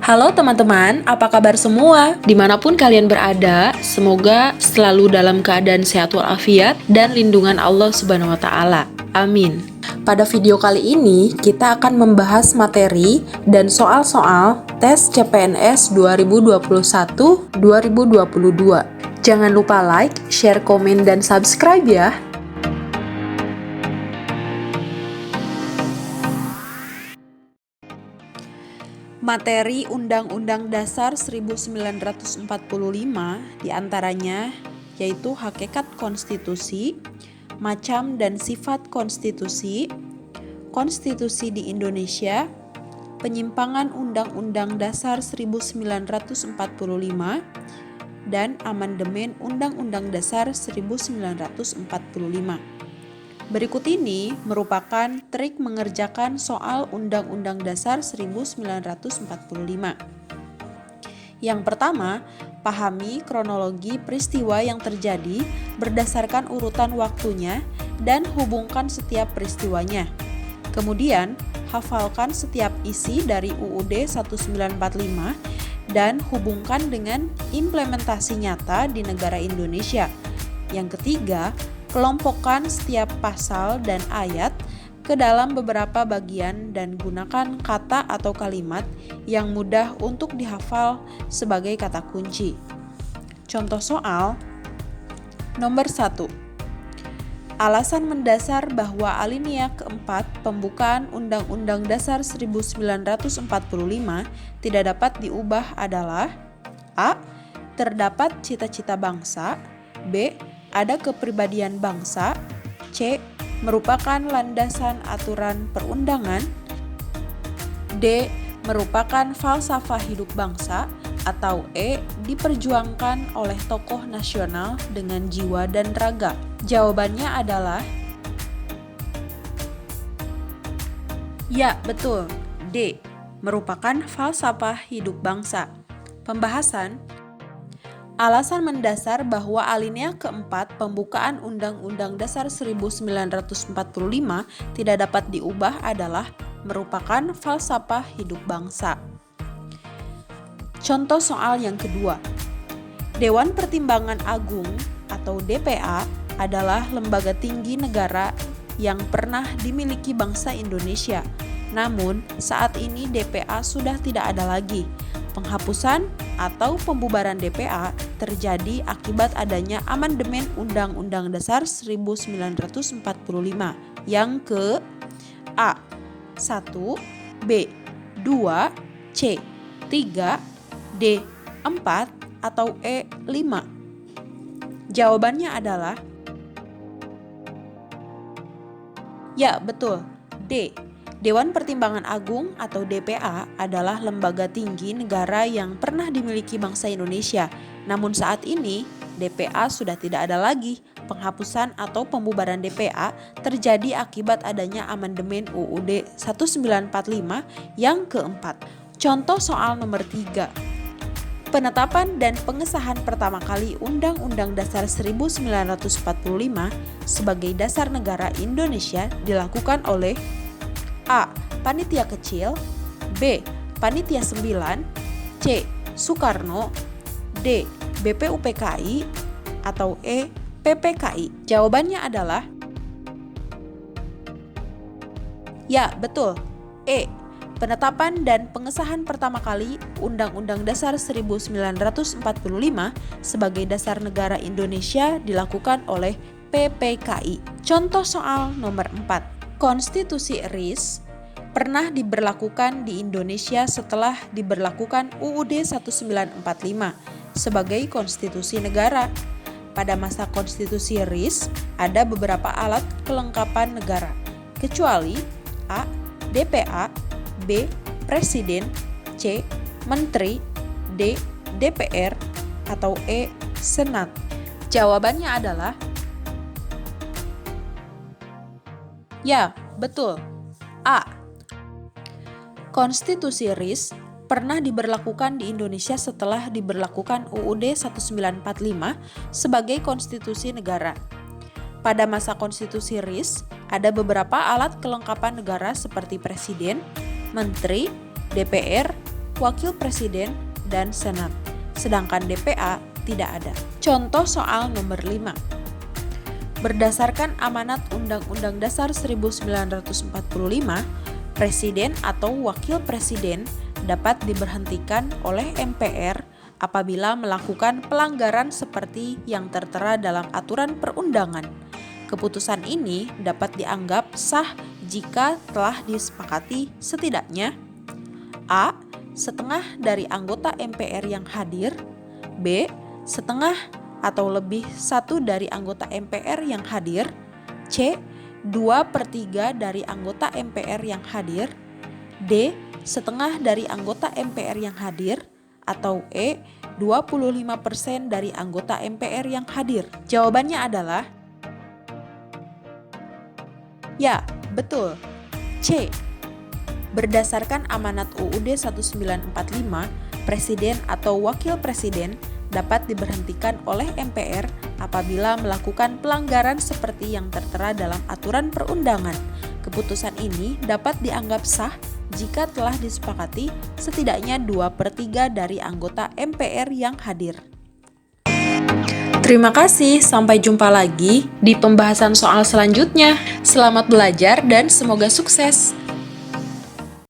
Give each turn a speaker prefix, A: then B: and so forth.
A: Halo teman-teman, apa kabar semua? Dimanapun kalian berada, semoga selalu dalam keadaan sehat walafiat dan lindungan Allah Subhanahu wa Ta'ala. Amin. Pada video kali ini, kita akan membahas materi dan soal-soal tes CPNS 2021-2022. Jangan lupa like, share, komen, dan subscribe ya. Materi Undang-Undang Dasar 1945 diantaranya yaitu hakikat konstitusi, macam dan sifat konstitusi, konstitusi di Indonesia, penyimpangan Undang-Undang Dasar 1945, dan amandemen Undang-Undang Dasar 1945. Berikut ini merupakan trik mengerjakan soal Undang-Undang Dasar 1945. Yang pertama, pahami kronologi peristiwa yang terjadi berdasarkan urutan waktunya dan hubungkan setiap peristiwanya. Kemudian, hafalkan setiap isi dari UUD 1945 dan hubungkan dengan implementasi nyata di negara Indonesia. Yang ketiga, kelompokkan setiap pasal dan ayat ke dalam beberapa bagian dan gunakan kata atau kalimat yang mudah untuk dihafal sebagai kata kunci. Contoh soal nomor 1. Alasan mendasar bahwa alinea keempat pembukaan Undang-Undang Dasar 1945 tidak dapat diubah adalah A. Terdapat cita-cita bangsa, B. Ada kepribadian bangsa, C. Merupakan landasan aturan perundangan, D. Merupakan falsafah hidup bangsa, atau E. Diperjuangkan oleh tokoh nasional dengan jiwa dan raga. Jawabannya adalah ya, betul, D. Merupakan falsafah hidup bangsa. Pembahasan. Alasan mendasar bahwa alinea keempat pembukaan Undang-Undang Dasar 1945 tidak dapat diubah adalah merupakan falsafah hidup bangsa. Contoh soal yang kedua. Dewan Pertimbangan Agung atau DPA adalah lembaga tinggi negara yang pernah dimiliki bangsa Indonesia. Namun, saat ini DPA sudah tidak ada lagi. Penghapusan atau pembubaran DPA terjadi akibat adanya amandemen Undang-Undang Dasar 1945 yang ke A. 1, B. 2, C. 3, D. 4, atau E. 5. Jawabannya adalah ya, betul, D. Dewan Pertimbangan Agung atau DPA adalah lembaga tinggi negara yang pernah dimiliki bangsa Indonesia. Namun saat ini, DPA sudah tidak ada lagi. Penghapusan atau pembubaran DPA terjadi akibat adanya amandemen UUD 1945 yang keempat. Contoh soal nomor 3. Penetapan dan pengesahan pertama kali Undang-Undang Dasar 1945 sebagai dasar negara Indonesia dilakukan oleh A. Panitia Kecil, B. Panitia 9, C. Soekarno, D. BPUPKI, atau E. PPKI. Jawabannya adalah ya, betul, E. Penetapan dan pengesahan pertama kali Undang-Undang Dasar 1945 sebagai dasar negara Indonesia dilakukan oleh PPKI. Contoh soal nomor 4. Konstitusi RIS pernah diberlakukan di Indonesia setelah diberlakukan UUD 1945 sebagai konstitusi negara. Pada masa konstitusi RIS ada beberapa alat kelengkapan negara, kecuali A. DPA, B. Presiden, C. Menteri, D. DPR, atau E. Senat. Jawabannya adalah ya, betul, A. Konstitusi RIS pernah diberlakukan di Indonesia setelah diberlakukan UUD 1945 sebagai konstitusi negara. Pada masa konstitusi RIS, ada beberapa alat kelengkapan negara seperti presiden, menteri, DPR, Wakil Presiden, dan Senat. Sedangkan DPA tidak ada. Contoh soal nomor 5. Berdasarkan amanat Undang-Undang Dasar 1945, Presiden atau Wakil Presiden dapat diberhentikan oleh MPR apabila melakukan pelanggaran seperti yang tertera dalam aturan perundangan. Keputusan ini dapat dianggap sah jika telah disepakati setidaknya A. Setengah dari anggota MPR yang hadir, B. Setengah atau lebih satu dari anggota MPR yang hadir, C. 2/3 dari anggota MPR yang hadir, D. Setengah dari anggota MPR yang hadir, atau E. 25% dari anggota MPR yang hadir. Jawabannya adalah ya, betul. C. Berdasarkan amanat UUD 1945, Presiden atau Wakil Presiden dapat diberhentikan oleh MPR apabila melakukan pelanggaran seperti yang tertera dalam aturan perundangan. Keputusan ini dapat dianggap sah jika telah disepakati setidaknya 2/3 dari anggota MPR yang hadir. Terima kasih, sampai jumpa lagi di pembahasan soal selanjutnya. Selamat belajar dan semoga sukses.